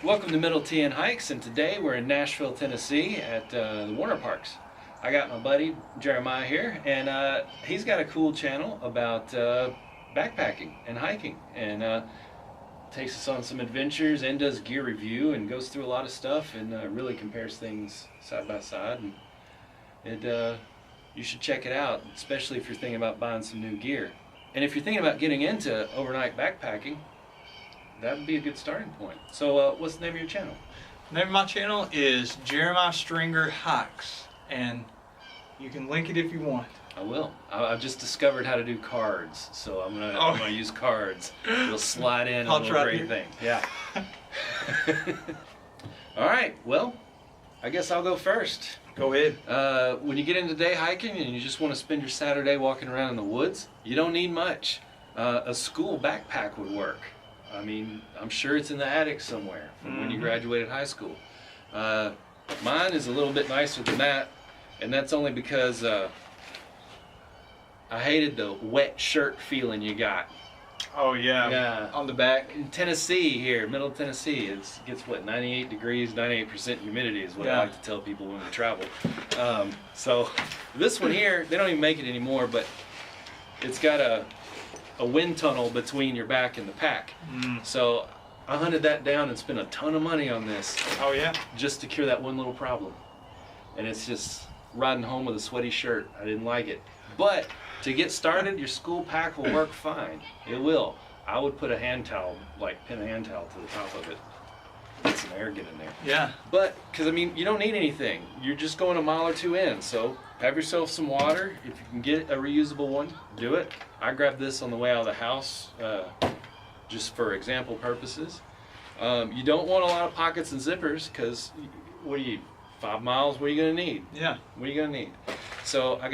Welcome to Middle TN Hikes, and today we're in Nashville, Tennessee at the Warner Parks. I got my buddy Jeremiah here, and he's got a cool channel about backpacking and hiking, and takes us on some adventures and does gear review and goes through a lot of stuff and really compares things side by side. And you should check it out, especially if you're thinking about buying some new gear. And if you're thinking about getting into overnight backpacking, that would be a good starting point. So what's the name of your channel? The name of my channel is Jeremiah Stringer Hikes, and you can link it if you want. I will. I've just discovered how to do cards, so I'm gonna use cards. It'll slide in on a great thing. Yeah. All right. Well, I guess I'll go first. Go ahead. When you get into day hiking and you just want to spend your Saturday walking around in the woods, you don't need much. A school backpack would work. I mean, I'm sure it's in the attic somewhere from when you graduated high school. Mine is a little bit nicer than that, and that's only because I hated the wet shirt feeling you got. Oh yeah. Yeah. On the back. In Tennessee here, middle Tennessee, it gets what, 98 degrees, 98% humidity is what I like to tell people when we travel. So this one here, they don't even make it anymore, but it's got a wind tunnel between your back and the pack. So I hunted that down and spent a ton of money on this. Oh yeah. Just to cure that one little problem. And it's just riding home with a sweaty shirt. I didn't like it. But to get started, your school pack will work fine. It will. I would put a hand towel, like pin a hand towel to the top of it. Let some air get in there. Yeah. But, because I mean, you don't need anything. You're just going a mile or two in. So have yourself some water. If you can get a reusable one, do it. I grabbed this on the way out of the house, just for example purposes. You don't want a lot of pockets and zippers, because what do you, 5 miles, what are you going to need? Yeah. What are you going to need? So I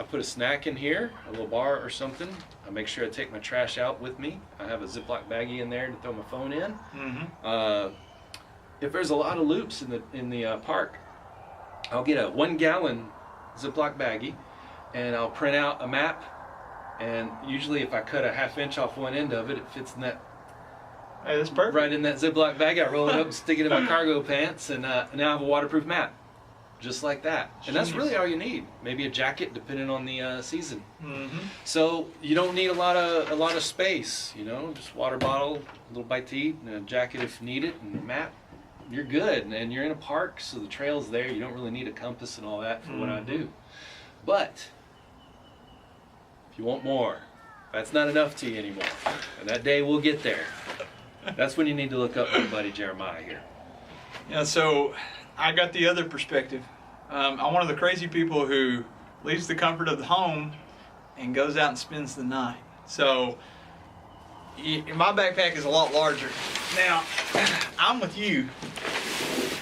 put a snack in here, a little bar or something. I make sure I take my trash out with me. I have a Ziploc baggie in there to throw my phone in. If there's a lot of loops in the park, I'll get a 1 gallon Ziploc baggie, and I'll print out a map. And usually, if I cut a 1/2 inch off one end of it, it fits in that. Hey, that's perfect. Right in that Ziploc bag. I roll it up and stick it in my cargo pants, and now I have a waterproof map, just like that. And that's really all you need. Maybe a jacket, depending on the season. So you don't need a lot of space. You know, just water bottle, a little bite to eat, and a jacket if needed, and a map. You're good, and you're in a park, so the trail's there. You don't really need a compass and all that for what I do. But if you want more, that's not enough to you anymore. And that day will get there. That's when you need to look up my buddy Jeremiah here. Yeah, so I got the other perspective. I'm one of the crazy people who leaves the comfort of the home and goes out and spends the night. So my backpack is a lot larger. Now, I'm with you.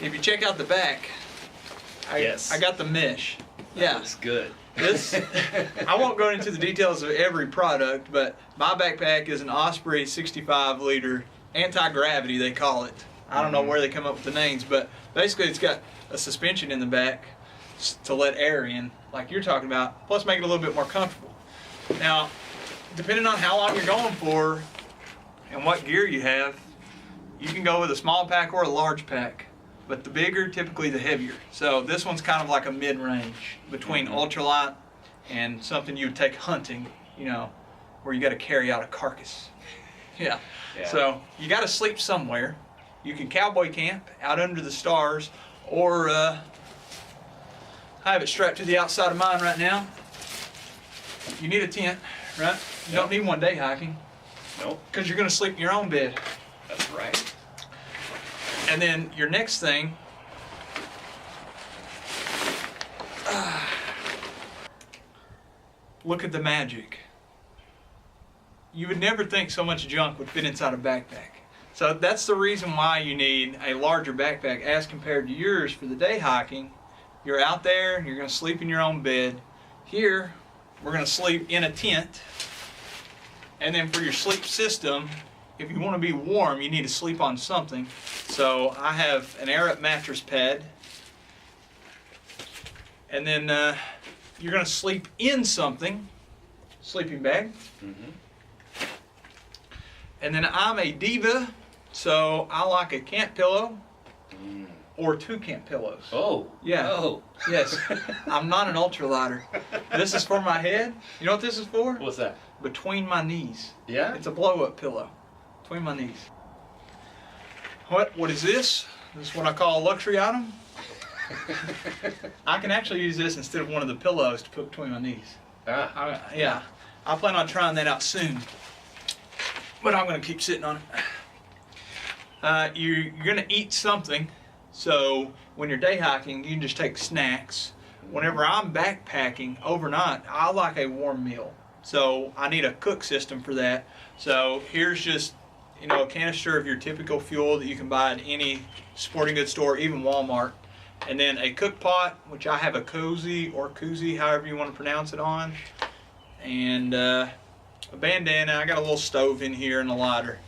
If you check out the back, I got the mesh. Yeah, That's good. This, I won't go into the details of every product, but my backpack is an Osprey 65 liter anti-gravity, they call it. I don't know where they come up with the names, but basically it's got a suspension in the back to let air in, like you're talking about, plus make it a little bit more comfortable. Now, depending on how long you're going for and what gear you have, you can go with a small pack or a large pack, but the bigger, typically the heavier. So this one's kind of like a mid-range between ultralight and something you would take hunting, you know, where you got to carry out a carcass. Yeah. So you got to sleep somewhere. You can cowboy camp out under the stars, or I have it strapped to the outside of mine right now. You need a tent, right? You don't need one day hiking. Nope. Because you're going to sleep in your own bed. That's right. And then your next thing, look at the magic. You would never think so much junk would fit inside a backpack. So that's the reason why you need a larger backpack as compared to yours for the day hiking. You're out there, you're going to sleep in your own bed. Here, we're going to sleep in a tent. And then for your sleep system, if you want to be warm, you need to sleep on something. So I have an Air Up mattress pad. And then you're going to sleep in something, sleeping bag. And then I'm a Diva So I like a camp pillow Mm. or 2 camp pillows. Oh. Yeah. Oh. Yes. I'm not an ultralighter. This is for my head. You know what this is for? What's that? Between my knees. Yeah. It's a blow-up pillow. Between my knees. What is this? This is what I call a luxury item. I can actually use this instead of one of the pillows to put between my knees. Ah. Yeah. I plan on trying that out soon. But I'm going to keep sitting on it. You're going to eat something. So when you're day hiking, you can just take snacks. Whenever I'm backpacking overnight, I like a warm meal. So I need a cook system for that. So here's just, a canister of your typical fuel that you can buy at any sporting goods store, even Walmart. And then a cook pot, which I have a cozy or koozie, however you want to pronounce it on. And a bandana. I got a little stove in here and a lighter.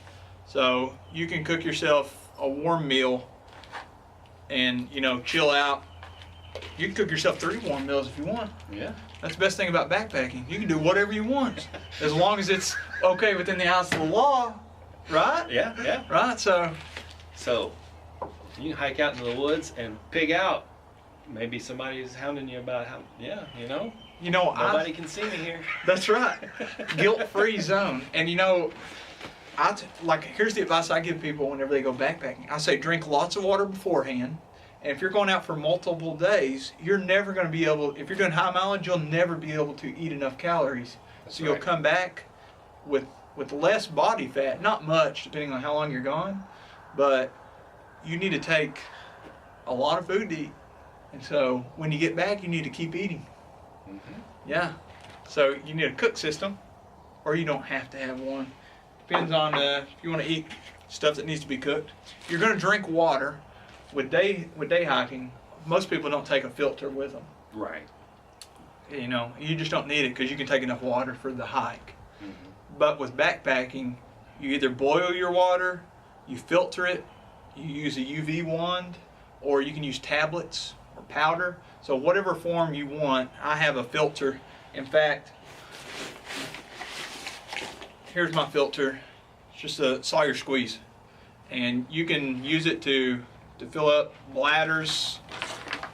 So you can cook yourself a warm meal and, chill out. You can cook yourself 3 warm meals if you want. Yeah. That's the best thing about backpacking. You can do whatever you want, as long as it's okay within the ounce of the law, right? Yeah. Yeah. Right. So you can hike out into the woods and pig out. Maybe somebody's hounding you about how. Yeah. Nobody can see me here. That's right. Guilt-free zone. And here's the advice I give people whenever they go backpacking. I say drink lots of water beforehand. And if you're going out for multiple days, you're never going to be able, if you're doing high mileage, you'll never be able to eat enough calories. So you'll come back with less body fat, not much depending on how long you're gone, but you need to take a lot of food to eat. And so when you get back, you need to keep eating. Mm-hmm. Yeah. So you need a cook system, or you don't have to have one. Depends on if you want to eat stuff that needs to be cooked. You're going to drink water. With day hiking, most people don't take a filter with them. Right. You just don't need it because you can take enough water for the hike. Mm-hmm. But with backpacking, you either boil your water, you filter it, you use a UV wand, or you can use tablets or powder. So whatever form you want, I have a filter. In fact, here's my filter. It's just a Sawyer squeeze. And you can use it to fill up bladders,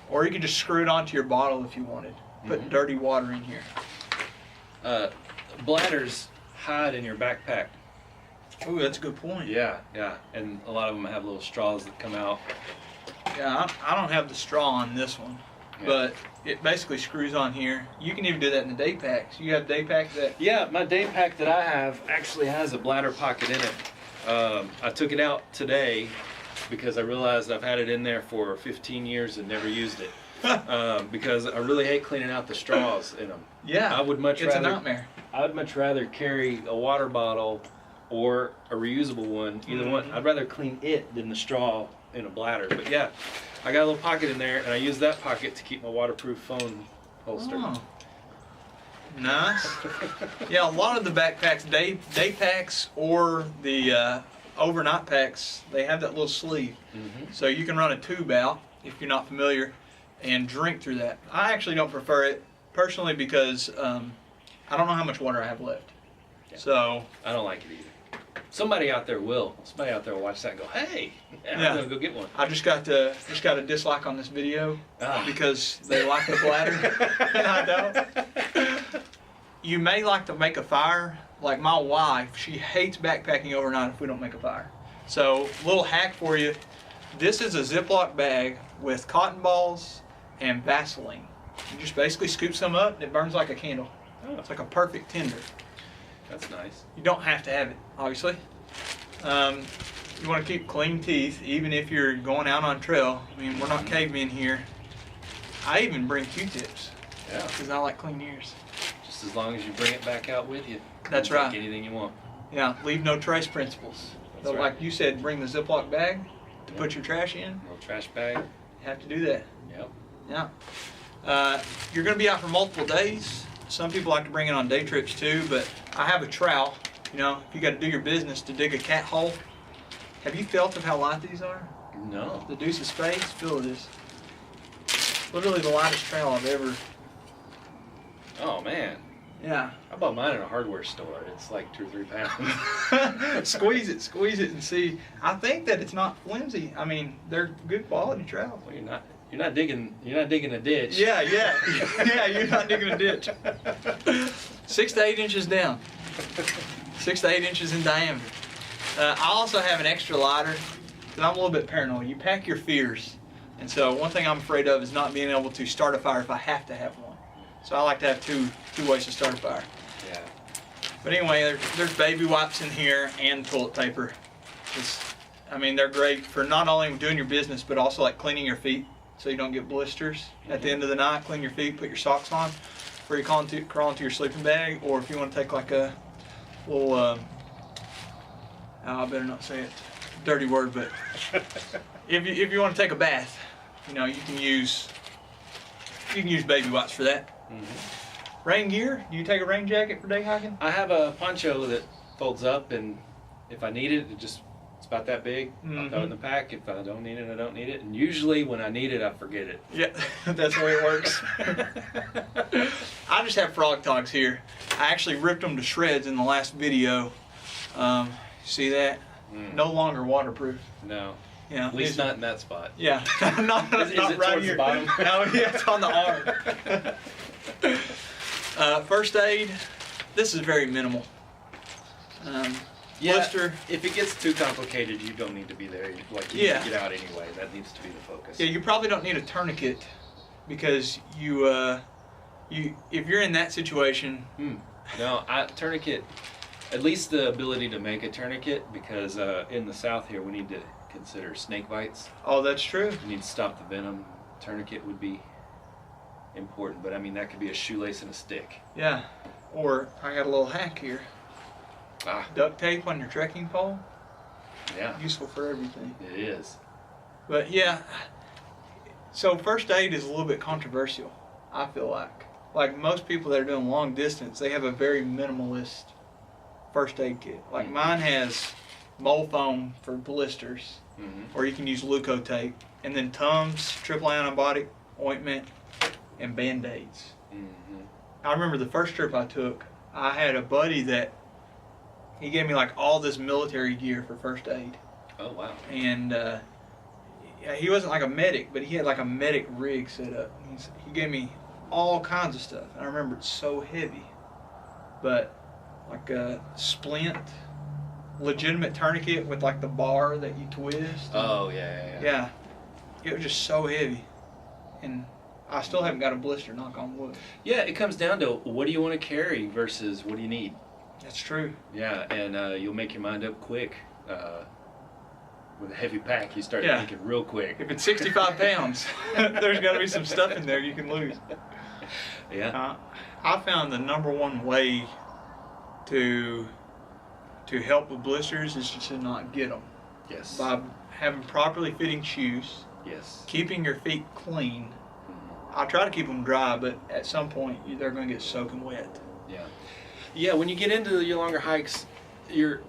or you can just screw it onto your bottle if you wanted. Put dirty water in here. Bladders hide in your backpack. Oh, that's a good point. Yeah, and a lot of them have little straws that come out. Yeah, I don't have the straw on this one, but it basically screws on here. You can even do that in the day packs. You have day pack that? Yeah, my day pack that I have actually has a bladder pocket in it. I took it out today because I realized I've had it in there for 15 years and never used it. Because I really hate cleaning out the straws in them. Yeah, I would much it's rather, a nightmare. I would much rather carry a water bottle or a reusable one. Either one. I'd rather clean it than the straw in a bladder. But yeah, I got a little pocket in there, and I use that pocket to keep my waterproof phone holster. Oh. Nice. Yeah, a lot of the backpacks, day packs or the overnight packs, they have that little sleeve. Mm-hmm. So you can run a tube out, if you're not familiar, and drink through that. I actually don't prefer it, personally, because I don't know how much water I have left. Yeah. So I don't like it either. Somebody out there will. Somebody out there will watch that and go, hey, I'm going to go get one. I just got a dislike on this video because they like the bladder and I don't. You may like to make a fire. Like my wife, she hates backpacking overnight if we don't make a fire. So, little hack for you. This is a Ziploc bag with cotton balls and Vaseline. You just basically scoop some up and it burns like a candle. Oh. It's like a perfect tinder. That's nice. You don't have to have it, obviously. You want to keep clean teeth, even if you're going out on trail. I mean, we're not cavemen here. I even bring Q-tips. Yeah. Because I like clean ears. Just as long as you bring it back out with you. That's You can right. take anything you want. Yeah, leave no trace principles. That's So right. like you said, bring the Ziploc bag to Yeah. put your trash in. Little trash bag. You have to do that. Yep. Yeah. You're going to be out for multiple days. Some people like to bring it on day trips too, but I have a trowel. If you got to do your business to dig a cat hole. Have you felt of how light these are? No. The Deuce of Spades, feel of this. Literally the lightest trowel I've ever. Oh, man. Yeah. I bought mine at a hardware store. It's like 2 or 3 pounds. Squeeze it, and see. I think that it's not flimsy. I mean, they're good quality trout. Well, you're not digging a ditch. Yeah, yeah, you're not digging a ditch. 6 to 8 inches down. 6 to 8 inches in diameter. I also have an extra lighter, because I'm a little bit paranoid. You pack your fears. And so one thing I'm afraid of is not being able to start a fire if I have to have one. So I like to have two ways to start a fire. Yeah. But anyway, there's baby wipes in here and toilet paper. I mean, they're great for not only doing your business, but also like cleaning your feet so you don't get blisters. At the end of the night, clean your feet, put your socks on before you crawl into your sleeping bag. Or if you want to take like a little, I better not say it, dirty word, but if you want to take a bath, you know, you can use baby wipes for that. Mm-hmm. Rain gear? Do you take a rain jacket for day hiking? I have a poncho that folds up, and if I need it, it's about that big. I'll throw it in the pack. If I don't need it, I don't need it. And usually when I need it, I forget it. Yeah, that's the way it works. I just have frog togs here. I actually ripped them to shreds in the last video. See that? No longer waterproof. No. Yeah. At least not in that spot. Yeah. not is it right towards here. the bottom? No, yeah, it's on the arm. First aid. This is very minimal. Yeah, blister. If it gets too complicated, you don't need to be there. Like, you need to get out anyway. That needs to be the focus. Yeah, you probably don't need a tourniquet because if you're in that situation. No, tourniquet. At least the ability to make a tourniquet, because in the South here we need to consider snake bites. Oh, that's true. You need to stop the venom. Tourniquet would be important, but I mean that could be a shoelace and a stick. Yeah, or I got a little hack here. Duct tape on your trekking pole. Yeah. Useful for everything. It is. But yeah, so first aid is a little bit controversial, I feel like. Like most people that are doing long distance, they have a very minimalist first aid kit. Like mine has mole foam for blisters, or you can use Leukotape, and then Tums, triple antibiotic ointment, and Band-Aids. I remember the first trip I took, I had a buddy that he gave me like all this military gear for first aid. Oh wow. And he wasn't like a medic, but he had like a medic rig set up. He gave me all kinds of stuff. I remember it's so heavy, but like a splint, legitimate tourniquet with like the bar that you twist. Oh yeah. Yeah, it was just so heavy, and I still haven't got a blister, knock on wood. Yeah, it comes down to what do you want to carry versus what do you need. That's true. Yeah, and you'll make your mind up quick. With a heavy pack, you start thinking real quick. If it's 65 pounds, there's got to be some stuff in there you can lose. Yeah. I found the #1 way to help with blisters is just to not get them. Yes. By having properly fitting shoes. Yes. Keeping your feet clean. I try to keep them dry, but at some point they're going to get soaking wet. Yeah. Yeah, when you get into your longer hikes, your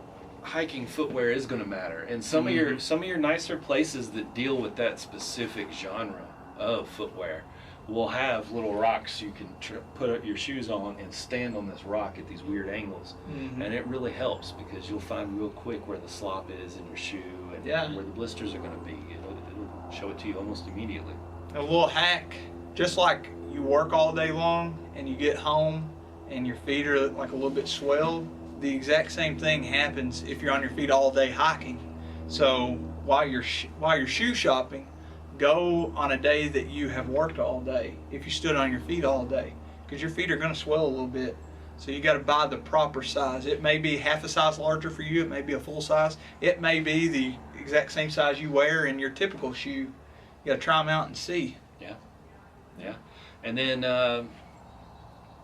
hiking footwear is going to matter, and some of your nicer places that deal with that specific genre of footwear will have little rocks you can put up your shoes on and stand on this rock at these weird angles, and it really helps because you'll find real quick where the slop is in your shoe and where the blisters are going to be. It'll show it to you almost immediately. A little hack, just like you work all day long and you get home and your feet are like a little bit swelled, the exact same thing happens if you're on your feet all day hiking. So while you're shoe shopping, go on a day that you have worked all day if you stood on your feet all day, because your feet are going to swell a little bit. So you got to buy the proper size. It may be half a size larger for you, it may be a full size, it may be the exact same size you wear in your typical shoe. You got to try them out and see. Yeah. And then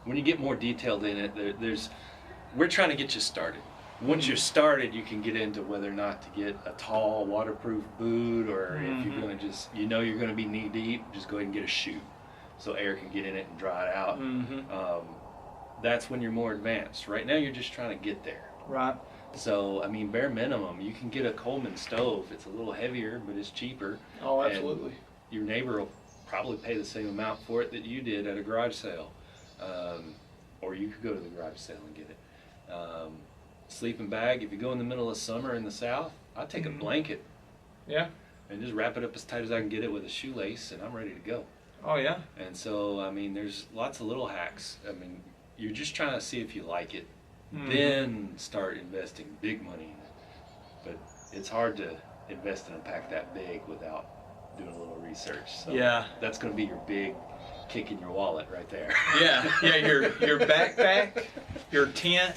when you get more detailed in it, we're trying to get you started. Once you're started, you can get into whether or not to get a tall waterproof boot, or if you're going to just, you're going to be knee deep, just go ahead and get a shoe so air can get in it and dry it out. That's when you're more advanced. Right now you're just trying to get there. Right. So, I mean, bare minimum, you can get a Coleman stove. It's a little heavier, but it's cheaper. Oh, absolutely. And your neighbor will probably pay the same amount for it that you did at a garage sale. or you could go to the garage sale and get it. Sleeping bag, if you go in the middle of summer in the South, I'll take a blanket Yeah. and just wrap it up as tight as I can get it with a shoelace, and I'm ready to go. Oh yeah. And so, I mean, there's lots of little hacks. I mean, you're just trying to see if you like it, then start investing big money in it. But it's hard to invest in a pack that big without doing a little research. So Yeah. that's going to be your big kick in your wallet right there. Yeah. Yeah. Your backpack, your tent,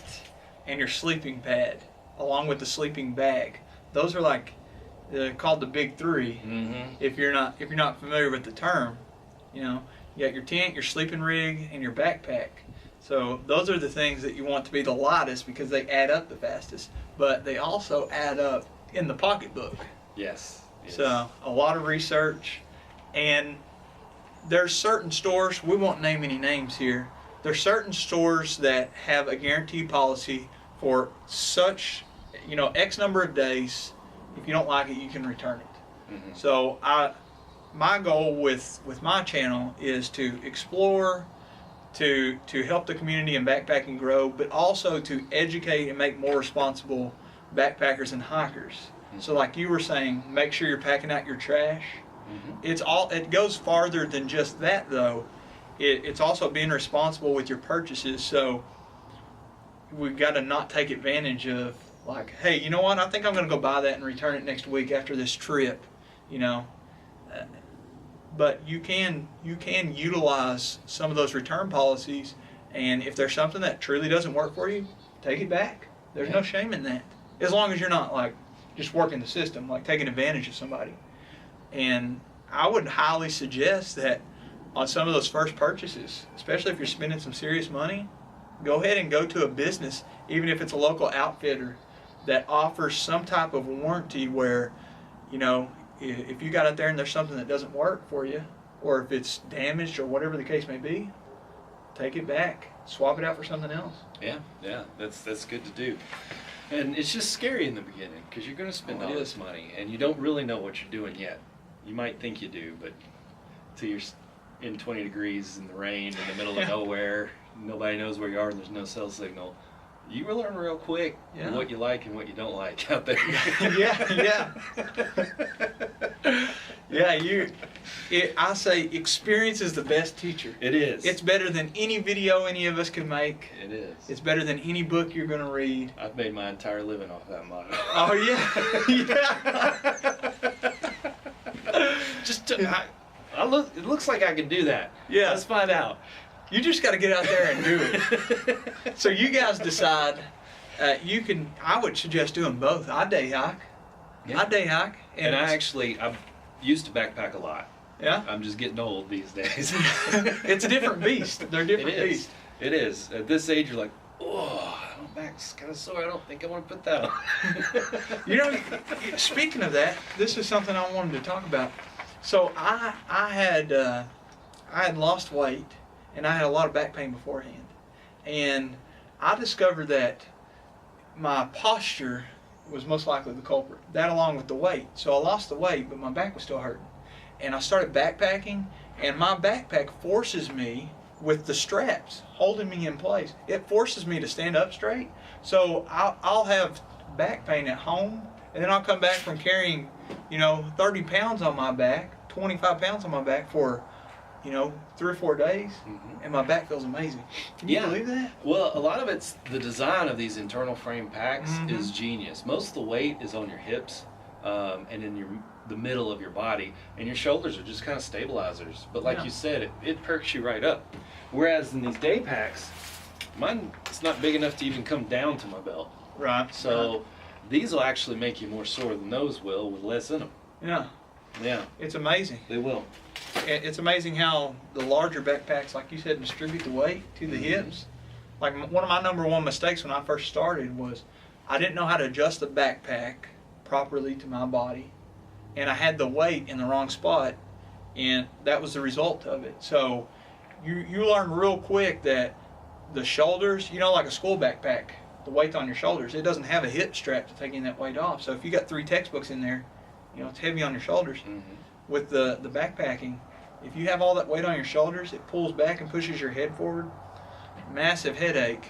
and your sleeping pad, along with the sleeping bag. Those are like called the big three. Mm-hmm. If you're not familiar with the term, you got your tent, your sleeping rig, and your backpack. So those are the things that you want to be the lightest because they add up the fastest, but they also add up in the pocketbook. Yes. So a lot of research, and there's certain stores, we won't name any names here, there's certain stores that have a guarantee policy for such, X number of days. If you don't like it, you can return it. Mm-hmm. So my goal with my channel is to explore, to help the community and backpacking grow, but also to educate and make more responsible backpackers and hikers. Mm-hmm. So like you were saying, make sure you're packing out your trash. Mm-hmm. It goes farther than just that though. It's also being responsible with your purchases. So we've got to not take advantage of like, hey, you know what? I think I'm going to go buy that and return it next week after this trip, But you can utilize some of those return policies, and if there's something that truly doesn't work for you, take it back. There's no shame in that, as long as you're not like just working the system, like taking advantage of somebody. And I would highly suggest that on some of those first purchases, especially if you're spending some serious money, go ahead and go to a business, even if it's a local outfitter, that offers some type of warranty where, if you got out there and there's something that doesn't work for you, or if it's damaged or whatever the case may be, take it back, swap it out for something else. Yeah, that's good to do. And it's just scary in the beginning because you're going to spend all this money and you don't really know what you're doing yet. You might think you do, but till you're in 20 degrees in the rain in the middle of nowhere, nobody knows where you are, and there's no cell signal. You will learn real quick what you like and what you don't like out there. I say experience is the best teacher. It is. It's better than any video any of us can make. It is. It's better than any book you're going to read. I've made my entire living off that motto. Oh, yeah. It looks like I can do that. Yeah. Let's find out. You just got to get out there and do it. So you guys decide. I would suggest doing both. I day hike. And I used to backpack a lot. Yeah. I'm just getting old these days. It's a different beast. They're different beasts. It is. At this age, you're like, oh, my back's kind of sore. I don't think I want to put that on. Speaking of that, this is something I wanted to talk about. So I had lost weight, and I had a lot of back pain beforehand, and I discovered that my posture was most likely the culprit. That along with the weight. So I lost the weight, but my back was still hurting, and I started backpacking, and my backpack forces me with the straps holding me in place. It forces me to stand up straight. So I'll have back pain at home, and then I'll come back from carrying 30 pounds on my back, 25 pounds on my back for 3 or 4 days, and my back feels amazing. Can you believe that? Well, a lot of it's the design of these internal frame packs is genius. Most of the weight is on your hips and in the middle of your body, and your shoulders are just kind of stabilizers. But like you said, it perks you right up. Whereas in these day packs, mine it's not big enough to even come down to my belt. Right. So these will actually make you more sore than those will with less in them. Yeah. Yeah. It's amazing. They will. It's amazing how the larger backpacks, like you said, distribute the weight to the hips. Like one of my number one mistakes when I first started was I didn't know how to adjust the backpack properly to my body, and I had the weight in the wrong spot, and that was the result of it. So you learn real quick that the shoulders, like a school backpack, the weight on your shoulders, it doesn't have a hip strap to take that weight off. So if you got 3 textbooks in there, it's heavy on your shoulders. With the backpacking, if you have all that weight on your shoulders, it pulls back and pushes your head forward. massive headache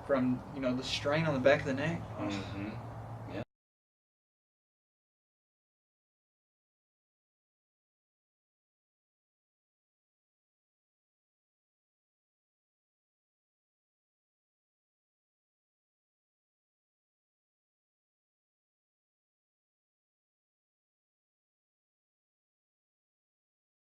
from the strain on the back of the neck. Mm-hmm.